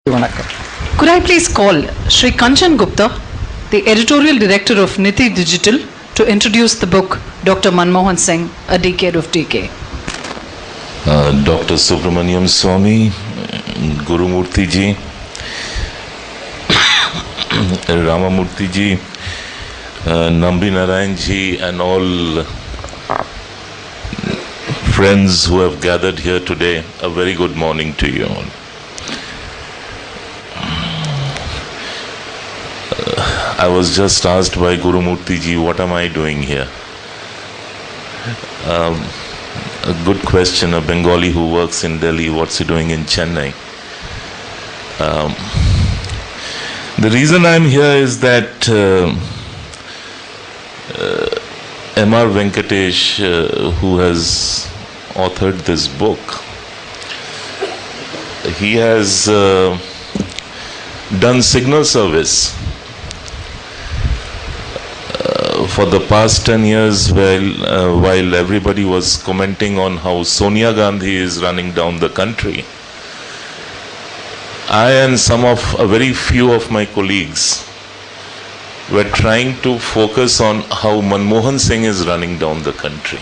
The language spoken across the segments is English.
Could I please call Shri Kanchan Gupta, the Editorial Director of Niti Digital, to introduce the book Dr. Manmohan Singh, A Decade of Decay. Dr. Subramaniam Swami, Guru Murthy ji, Ramamurthy ji, Nambi Narayan ji, and all friends who have gathered here today, a very good morning to you all. I was just asked by Guru Murthy ji, what am I doing here? A good question. A Bengali who works in Delhi, what's he doing in Chennai? The reason I'm here is that M.R. Venkatesh, who has authored this book, he has done signal service for the past 10 years, while everybody was commenting on how Sonia Gandhi is running down the country. I and a very few of my colleagues were trying to focus on how Manmohan Singh is running down the country.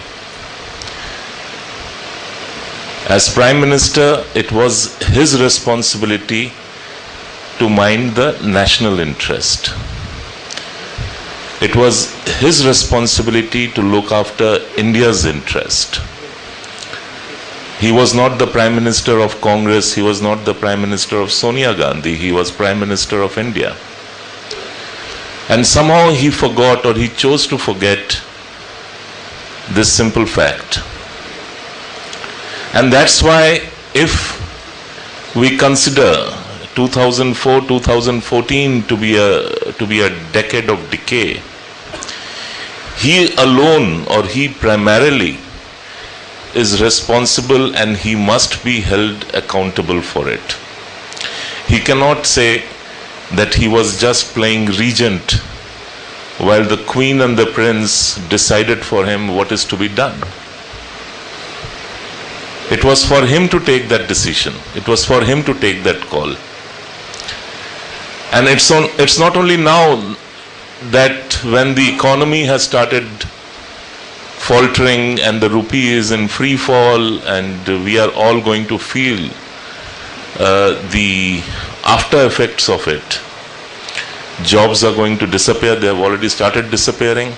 As Prime Minister, it was his responsibility to mind the national interest. It was his responsibility to look after India's interest. He was not the Prime Minister of Congress, he was not the Prime Minister of Sonia Gandhi, he was Prime Minister of India. And somehow he forgot, or he chose to forget, this simple fact. And that's why if we consider 2004-2014 to be a decade of decay, he alone, or he primarily, is responsible and he must be held accountable for it. He cannot say that he was just playing regent while the Queen and the Prince decided for him what is to be done. It was for him to take that decision. It was for him to take that call. And it's not only now that when the economy has started faltering and the rupee is in free fall and we are all going to feel the after effects of it. Jobs are going to disappear. They have already started disappearing.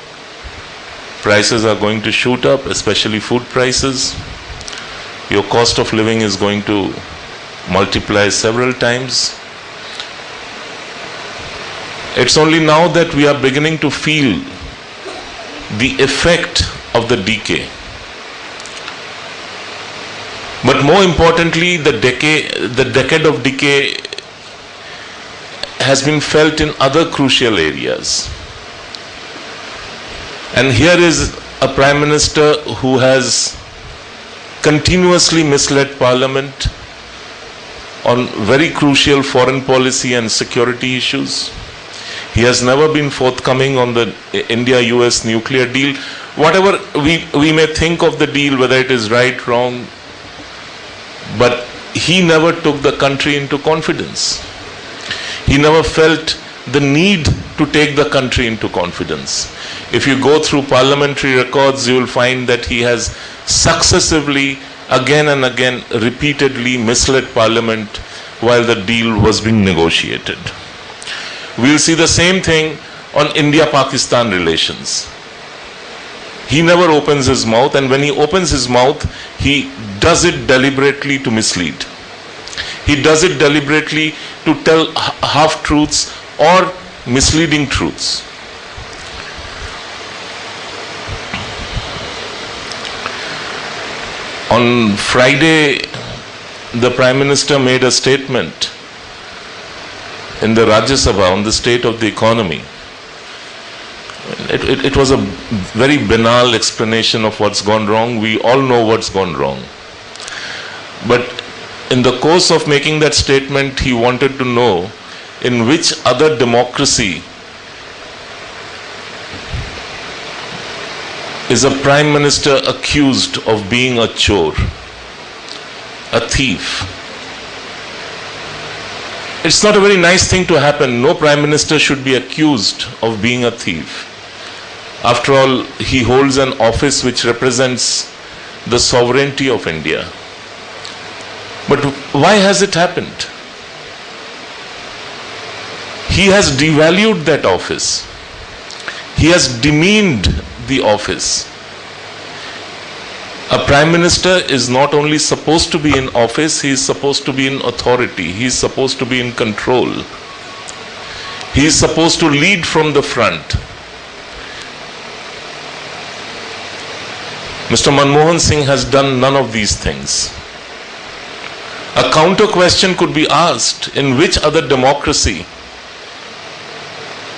Prices are going to shoot up, especially food prices. Your cost of living is going to multiply several times. It's only now that we are beginning to feel the effect of the decay. But more importantly, the decade of decay has been felt in other crucial areas. And here is a Prime Minister who has continuously misled Parliament on very crucial foreign policy and security issues. He has never been forthcoming on the India-US nuclear deal. Whatever we may think of the deal, whether it is right, wrong, but he never took the country into confidence. He never felt the need to take the country into confidence. If you go through parliamentary records, you will find that he has successively, again and again, repeatedly misled Parliament while the deal was being negotiated. We'll see the same thing on India-Pakistan relations. He never opens his mouth, and when he opens his mouth, he does it deliberately to mislead. He does it deliberately to tell half-truths or misleading truths. On Friday, the Prime Minister made a statement in the Rajya Sabha on the state of the economy. It was a very banal explanation of what's gone wrong. We all know what's gone wrong. But in the course of making that statement, he wanted to know in which other democracy is a Prime Minister accused of being a chore, a thief, It's not a very nice thing to happen. No prime minister should be accused of being a thief. After all, he holds an office which represents the sovereignty of India. But why has it happened? He has devalued that office. He has demeaned the office. A prime minister is not only supposed to be in office, he is supposed to be in authority. He is supposed to be in control. He is supposed to lead from the front. Mr. Manmohan Singh has done none of these things. A counter question could be asked: in which other democracy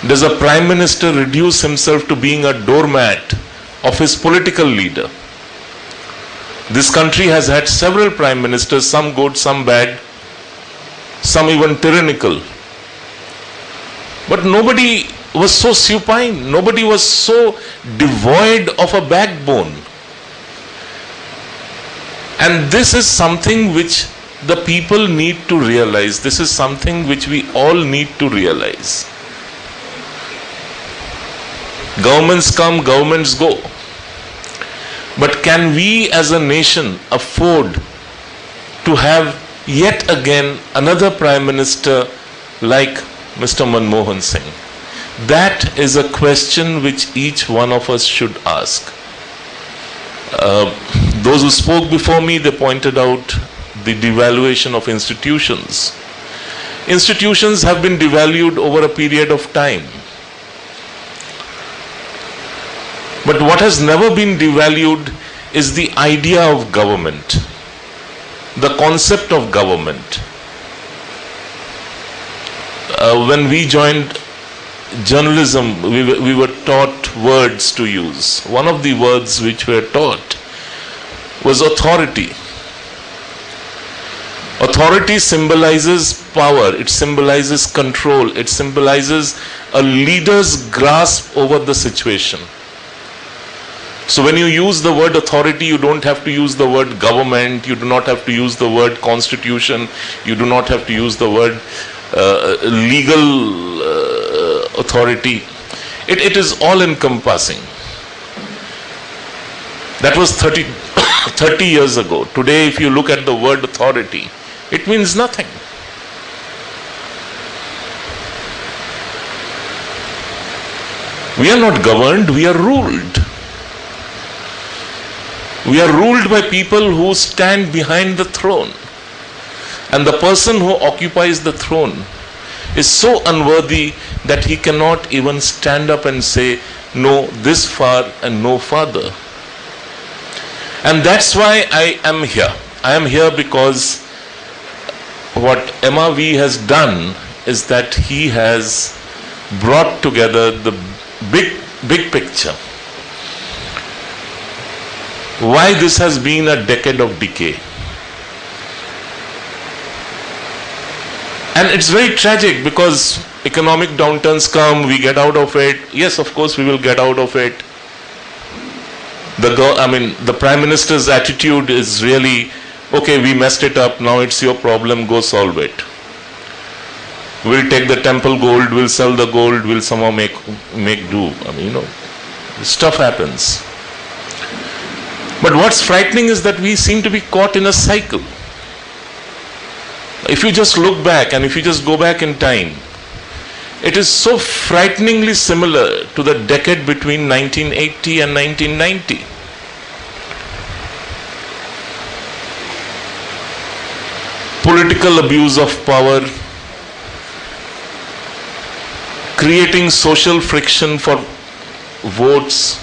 does a prime minister reduce himself to being a doormat of his political leader? This country has had several prime ministers, some good, some bad, some even tyrannical. But nobody was so supine, nobody was so devoid of a backbone. And this is something which the people need to realize. This is something which we all need to realize. Governments come, governments go. But can we as a nation afford to have yet again another prime minister like Mr. Manmohan Singh? That is a question which each one of us should ask. Those who spoke before me, they pointed out the devaluation of institutions. Institutions have been devalued over a period of time. But what has never been devalued is the idea of government, the concept of government. When we joined journalism, we were taught words to use. One of the words which were taught was authority. Authority symbolizes power, it symbolizes control, it symbolizes a leader's grasp over the situation. So when you use the word authority, you don't have to use the word government, you do not have to use the word constitution, you do not have to use the word legal authority. It is all encompassing. That was 30 years ago. Today, if you look at the word authority, it means nothing. We are not governed, we are ruled. We are ruled by people who stand behind the throne. And the person who occupies the throne is so unworthy that he cannot even stand up and say, no, this far and no farther. And that's why I am here. I am here because what MRV has done is that he has brought together the big picture. Why this has been a decade of decay. And it's very tragic because economic downturns come, we get out of it. Yes, of course we will get out of it. The Prime Minister's attitude is really, okay, we messed it up, now it's your problem, go solve it. We'll take the temple gold, we'll sell the gold, we'll somehow make do. Stuff happens. But what's frightening is that we seem to be caught in a cycle. If you just look back and if you just go back in time, it is so frighteningly similar to the decade between 1980 and 1990. Political abuse of power, creating social friction for votes,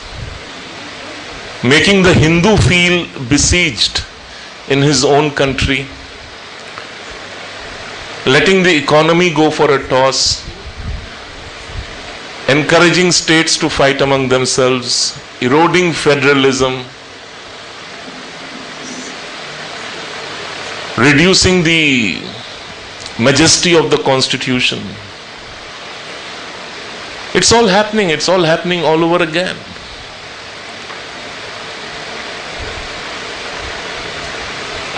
making the Hindu feel besieged in his own country, letting the economy go for a toss, encouraging states to fight among themselves, eroding federalism, reducing the majesty of the constitution. It's all happening all over again.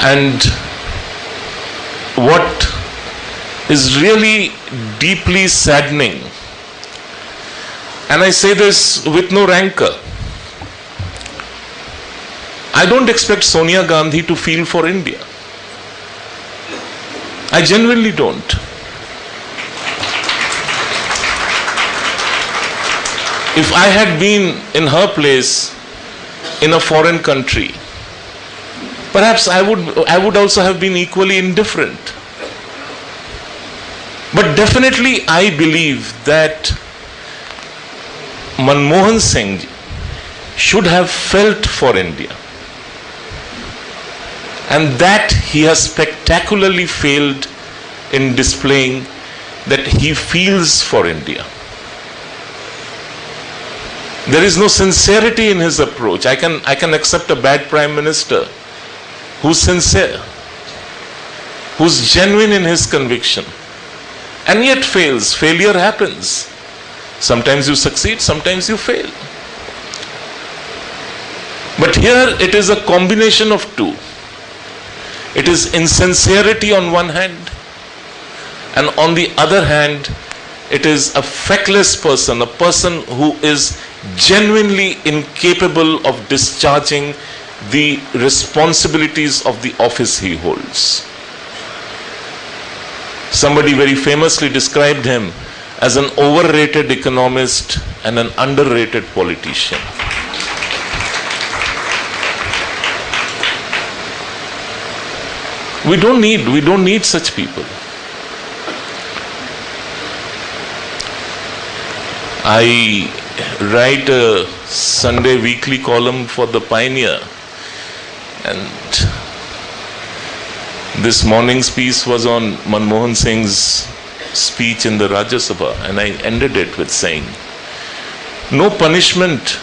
And what is really deeply saddening. And I say this with no rancor. I don't expect Sonia Gandhi to feel for India. I genuinely don't. If I had been in her place in a foreign country, perhaps I would also have been equally indifferent. But definitely I believe that Manmohan Singh should have felt for India. And that he has spectacularly failed in displaying that he feels for India. There is no sincerity in his approach. I can accept a bad prime minister who's sincere, who's genuine in his conviction, and yet fails. Failure happens. Sometimes you succeed, sometimes you fail. But here it is a combination of two. It is insincerity on one hand, and on the other hand, it is a feckless person, a person who is genuinely incapable of discharging the responsibilities of the office he holds. Somebody very famously described him as an overrated economist and an underrated politician. We don't need such people. I write a Sunday weekly column for the Pioneer, and this morning's piece was on Manmohan Singh's speech in the Rajya Sabha, and I ended it with saying, no punishment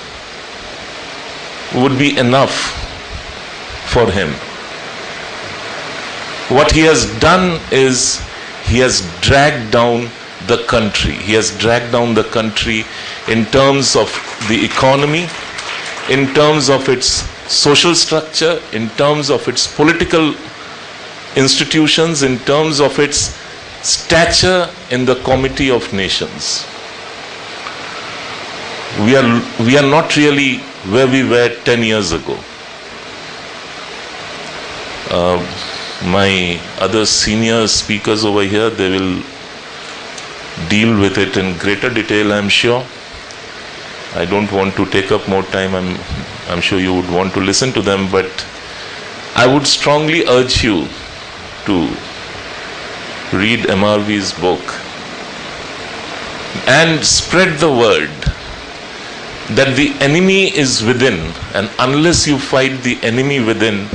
would be enough for him. What he has done is he has dragged down the country. He has dragged down the country in terms of the economy, in terms of its social structure, in terms of its political institutions, in terms of its stature in the Committee of Nations. We are not really where we were 10 years ago. My other senior speakers over here, they will deal with it in greater detail, I'm sure. I don't want to take up more time. I'm sure you would want to listen to them, but I would strongly urge you to read MRV's book and spread the word that the enemy is within, and unless you fight the enemy within,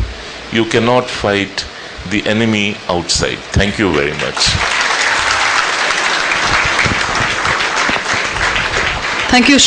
you cannot fight the enemy outside. Thank you very much. Thank you.